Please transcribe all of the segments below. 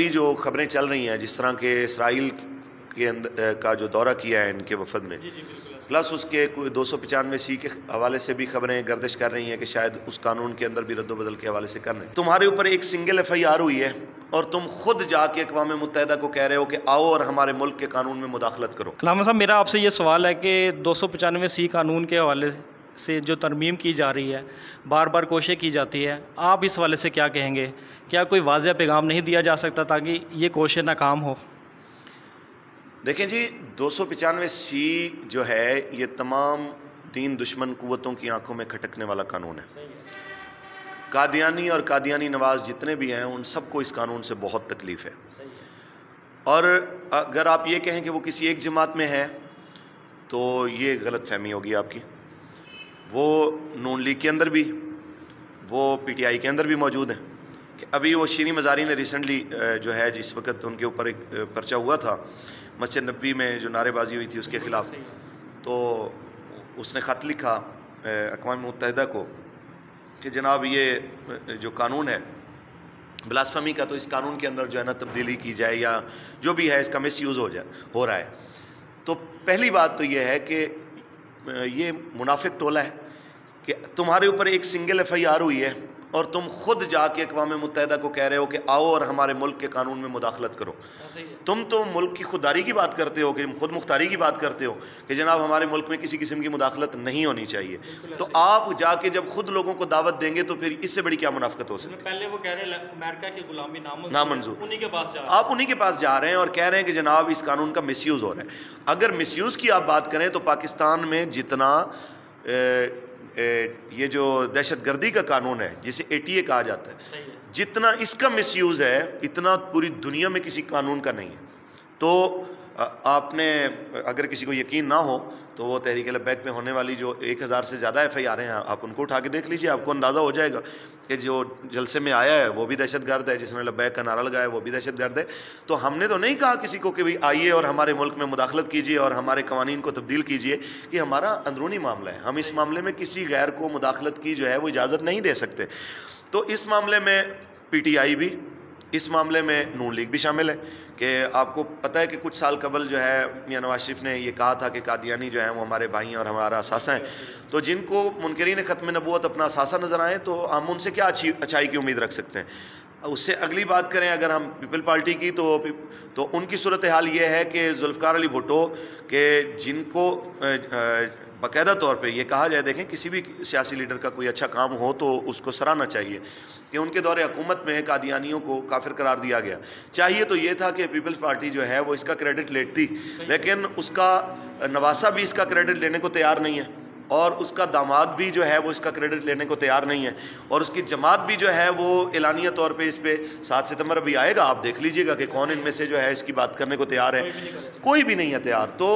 جو خبریں چل رہی ہیں جس طرح کہ اسرائیل کے اندر کا جو دورہ کیا ہے ان کے وفد نے، پلس اس کے کوئی 295 کے حوالے سے بھی خبریں گردش کر رہی ہیں کہ شاید اس قانون کے اندر بھی رد و بدل کے حوالے سے کر رہے ہیں۔ تمہارے اوپر ایک سنگل FIR ہوئی ہے اور تم خود جا کے اقوام متحدہ کو کہہ رہے ہو کہ آؤ اور ہمارے ملک کے قانون میں مداخلت کرو۔ علامہ صاحب، میرا آپ سے یہ سوال ہے کہ 295 قانون کے حوالے سے جو ترمیم کی جا رہی ہے، بار بار کوشش کی جاتی ہے، آپ اس حوالے سے کیا کہیں گے؟ کیا کوئی واضح پیغام نہیں دیا جا سکتا تاکہ یہ کوشش ناکام ہو؟ دیکھیں جی، 295 جو ہے یہ تمام دین دشمن قوتوں کی آنکھوں میں کھٹکنے والا قانون ہے۔ قادیانی اور قادیانی نواز جتنے بھی ہیں ان سب کو اس قانون سے بہت تکلیف ہے، اور اگر آپ یہ کہیں کہ وہ کسی ایک جماعت میں ہے تو یہ غلط فہمی ہوگی آپ کی۔ وہ نون لیگ کے اندر بھی، وہ PTI کے اندر بھی موجود ہیں۔ کہ ابھی وہ شیریں مزاری نے ریسنٹلی جو ہے جس وقت ان کے اوپر ایک پرچہ ہوا تھا مسجد نبوی میں جو نعرے بازی ہوئی تھی اس کے خلاف، تو اس نے خط لکھا اقوام متحدہ کو کہ جناب یہ جو قانون ہے بلاسفمی کا، تو اس قانون کے اندر جو ہے نا تبدیلی کی جائے یا جو بھی ہے اس کا مس یوز ہو رہا ہے۔ تو پہلی بات تو یہ ہے کہ یہ منافق ٹولہ ہے کہ تمہارے اوپر ایک سنگل FIR ہوئی ہے اور تم خود جا کے اقوام متحدہ کو کہہ رہے ہو کہ آؤ اور ہمارے ملک کے قانون میں مداخلت کرو۔ تم تو ملک کی خودداری کی بات کرتے ہو، کہ خود مختاری کی بات کرتے ہو کہ جناب ہمارے ملک میں کسی قسم کی مداخلت نہیں ہونی چاہیے، تو آپ جا کے جب خود لوگوں کو دعوت دیں گے تو پھر اس سے بڑی کیا منافقت ہو سکتی ہے؟ پہلے وہ کہہ رہے ہیں امریکہ کی غلامی نامنظور، انہی کے پاس آپ انہی کے پاس جا رہے ہیں اور کہہ رہے ہیں کہ جناب اس قانون کا مس یوز ہو رہا ہے۔ اگر مس یوز کی آپ بات کریں تو پاکستان میں جتنا یہ جو دہشت گردی کا قانون ہے جسے ATA کہا جاتا ہے، جتنا اس کا مس یوز ہے اتنا پوری دنیا میں کسی قانون کا نہیں ہے۔ تو آپ نے اگر کسی کو یقین نہ ہو تو وہ تحریک لبیک میں ہونے والی جو 1000 سے زیادہ FIR ہیں آپ ان کو اٹھا کے دیکھ لیجئے، آپ کو اندازہ ہو جائے گا کہ جو جلسے میں آیا ہے وہ بھی دہشت گرد ہے، جس نے لبیک کا نعرہ لگایا ہے وہ بھی دہشت گرد ہے۔ تو ہم نے تو نہیں کہا کسی کو کہ بھئی آئیے اور ہمارے ملک میں مداخلت کیجئے اور ہمارے قوانین کو تبدیل کیجئے، کہ ہمارا اندرونی معاملہ ہے، ہم اس معاملے میں کسی غیر کو مداخلت کی جو ہے وہ اجازت نہیں دے سکتے۔ تو اس معاملے میں PTI بھی، اس معاملے میں نون لیگ بھی شامل ہے کہ آپ کو پتہ ہے کہ کچھ سال قبل جو ہے میاں نواز شریف نے یہ کہا تھا کہ قادیانی جو ہیں وہ ہمارے بھائی ہیں اور ہمارا اثاثہ ہیں۔ تو جن کو منکرین ختم نبوت اپنا اثاثہ نظر آئے تو ہم ان سے کیا اچھائی کی امید رکھ سکتے ہیں؟ اس سے اگلی بات کریں اگر ہم پیپل پارٹی کی تو ان کی صورتحال یہ ہے کہ ذوالفقار علی بھٹو کہ جن کو باقاعدہ طور پہ یہ کہا جائے، دیکھیں کسی بھی سیاسی لیڈر کا کوئی اچھا کام ہو تو اس کو سراہنا چاہیے، کہ ان کے دور حکومت میں قادیانیوں کو کافر قرار دیا گیا۔ چاہیے تو یہ تھا کہ پیپلز پارٹی جو ہے وہ اس کا کریڈٹ لیتی، لیکن اس کا نواسہ بھی اس کا کریڈٹ لینے کو تیار نہیں ہے، اور اس کا داماد بھی جو ہے وہ اس کا کریڈٹ لینے کو تیار نہیں ہے، اور اس کی جماعت بھی جو ہے وہ اعلانیہ طور پہ اس پہ 7 ستمبر ابھی آئے گا، آپ دیکھ لیجئے گا کہ کون ان میں سے جو ہے اس کی بات کرنے کو تیار ہے۔ کوئی بھی نہیں ہے تیار۔ تو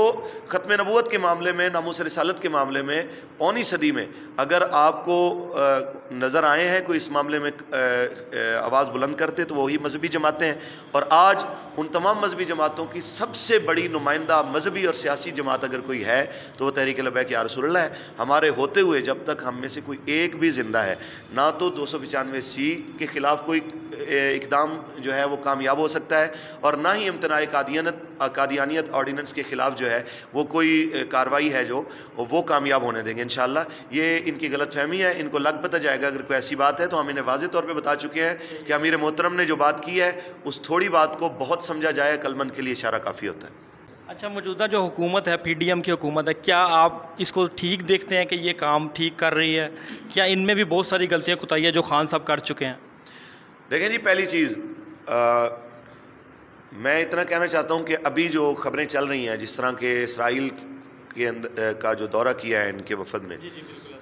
ختم نبوت کے معاملے میں، ناموس رسالت کے معاملے میں 15ویں صدی میں اگر آپ کو نظر آئے ہیں کوئی اس معاملے میں آواز بلند کرتے تو وہی مذہبی جماعتیں ہیں، اور آج ان تمام مذہبی جماعتوں کی سب سے بڑی نمائندہ مذہبی اور سیاسی جماعت اگر کوئی ہے تو وہ تحریک لبیک یا رسول اللہ ہے۔ ہمارے ہوتے ہوئے جب تک ہم میں سے کوئی ایک بھی زندہ ہے، نہ تو 295 کے خلاف کوئی اقدام جو ہے وہ کامیاب ہو سکتا ہے، اور نہ ہی امتناع قادیانیت آرڈیننس کے خلاف جو ہے وہ کوئی کارروائی ہے جو وہ کامیاب ہونے دیں گے انشاءاللہ۔ یہ ان کی غلط فہمی ہے، ان کو لگ پتہ جائے گا اگر کوئی ایسی بات ہے تو ہم انہیں واضح طور پہ بتا چکے ہیں کہ امیر محترم نے جو بات کی ہے اس تھوڑی بات کو بہت سمجھا جائے، عقل مند کے لیے اشارہ کافی ہوتا ہے۔ اچھا، موجودہ جو حکومت ہے PDM کی حکومت ہے، کیا آپ اس کو ٹھیک دیکھتے ہیں کہ یہ کام ٹھیک کر رہی ہے؟ کیا ان میں بھی بہت ساری غلطیاں کوتاہیاں جو خان صاحب کر چکے ہیں؟ دیکھیں جی، پہلی چیز میں اتنا کہنا چاہتا ہوں کہ ابھی جو خبریں چل رہی ہیں جس طرح کہ اسرائیل کے اندر کا جو دورہ کیا ہے ان کے وفد نے،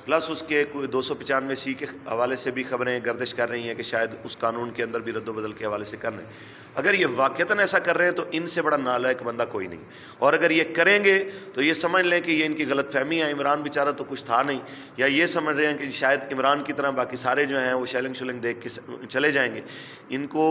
پلس اس کے کوئی 295 کے حوالے سے بھی خبریں گردش کر رہی ہیں کہ شاید اس قانون کے اندر بھی رد و بدل کے حوالے سے کر رہے ہیں۔ اگر یہ واقعتاً ایسا کر رہے ہیں تو ان سے بڑا نالائق بندہ کوئی نہیں، اور اگر یہ کریں گے تو یہ سمجھ لیں کہ یہ ان کی غلط فہمی ہے، عمران بیچارہ تو کچھ تھا نہیں، یا یہ سمجھ رہے ہیں کہ شاید عمران کی طرح باقی سارے جو ہیں وہ شیلنگ شلنگ دیکھ کے چلے جائیں گے۔ ان کو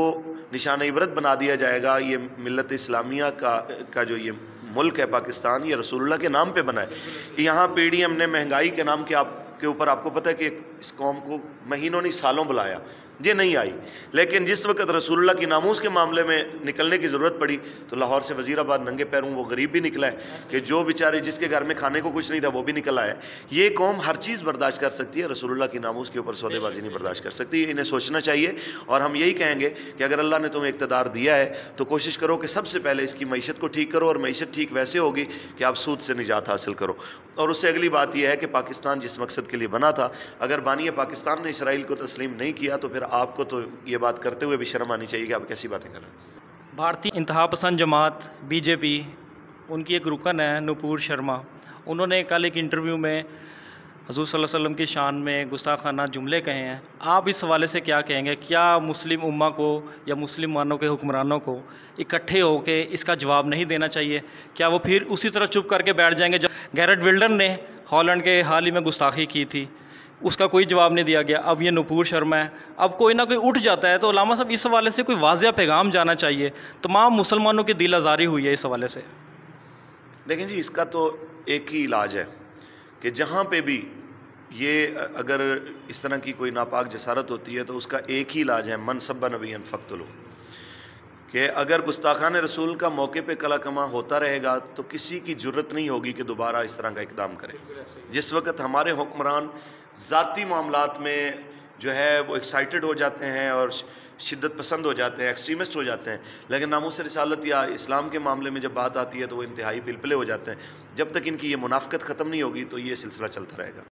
نشان عبرت بنا دیا جائے گا۔ یہ ملت اسلامیہ کا جو یہ ملک ہے پاکستان، یہ رسول اللہ کے نام پہ بنا ہے۔ یہاں PDM نے مہنگائی کے نام کے اوپر آپ کو پتہ ہے کہ اس قوم کو مہینوں نہیں سالوں بلایا، یہ نہیں آئی. لیکن جس وقت رسول اللہ کی ناموس کے معاملے میں نکلنے کی ضرورت پڑی تو لاہور سے وزیر آباد ننگے پیروں وہ غریب بھی نکلا ہے کہ جو بیچارے جس کے گھر میں کھانے کو کچھ نہیں تھا وہ بھی نکل آیا. یہ قوم ہر چیز برداشت کر سکتی ہے, رسول اللہ کی ناموس کے اوپر سودے بازی نہیں برداشت کر سکتی. انہیں سوچنا چاہیے, اور ہم یہی کہیں گے کہ اگر اللہ نے تمہیں اقتدار دیا ہے تو کوشش کرو کہ سب سے پہلے اس کی معیشت کو ٹھیک کرو, اور معیشت ٹھیک ویسے ہوگی کہ آپ سود سے نجات حاصل کرو. اور اس سے اگلی بات یہ ہے کہ پاکستان جس مقصد کے لیے بنا تھا, اگر بانی پاکستان نے اسرائیل کو تسلیم نہیں کیا تو پھر آپ کو تو یہ بات کرتے ہوئے بھی شرم آنی چاہیے کہ آپ کیسی باتیں کر رہے ہیں. بھارتی انتہا پسند جماعت بی جے پی, ان کی ایک رکن ہے نپور شرما, انہوں نے کل ایک انٹرویو میں حضور صلی اللہ علیہ وسلم کی شان میں گستاخانہ جملے کہے ہیں. آپ اس حوالے سے کیا کہیں گے؟ کیا مسلم امہ کو یا مسلمانوں کے حکمرانوں کو اکٹھے ہو کے اس کا جواب نہیں دینا چاہیے؟ کیا وہ پھر اسی طرح چپ کر کے بیٹھ جائیں گے؟ جب گیرٹ ولڈن نے ہالینڈ کے حال ہی میں گستاخی کی تھی, اس کا کوئی جواب نہیں دیا گیا, اب یہ نپور شرما ہے, اب کوئی نہ کوئی اٹھ جاتا ہے. تو علامہ صاحب اس حوالے سے کوئی واضح پیغام جانا چاہیے, تمام مسلمانوں کی دل آزاری ہوئی ہے اس حوالے سے. دیکھیں جی, اس کا تو ایک ہی علاج ہے کہ جہاں پہ بھی یہ اگر اس طرح کی کوئی ناپاک جسارت ہوتی ہے تو اس کا ایک ہی علاج ہے, من سب نبی فقتلو, کہ اگر گستاخان رسول کا موقع پہ کلا کما ہوتا رہے گا تو کسی کی جرت نہیں ہوگی کہ دوبارہ اس طرح کا اقدام کرے. جس وقت ہمارے حکمران ذاتی معاملات میں جو ہے وہ ایکسائٹڈ ہو جاتے ہیں اور شدت پسند ہو جاتے ہیں, ایکسٹریمسٹ ہو جاتے ہیں, لیکن ناموس رسالت یا اسلام کے معاملے میں جب بات آتی ہے تو وہ انتہائی پلپلے ہو جاتے ہیں. جب تک ان کی یہ منافقت ختم نہیں ہوگی تو یہ سلسلہ چلتا رہے گا.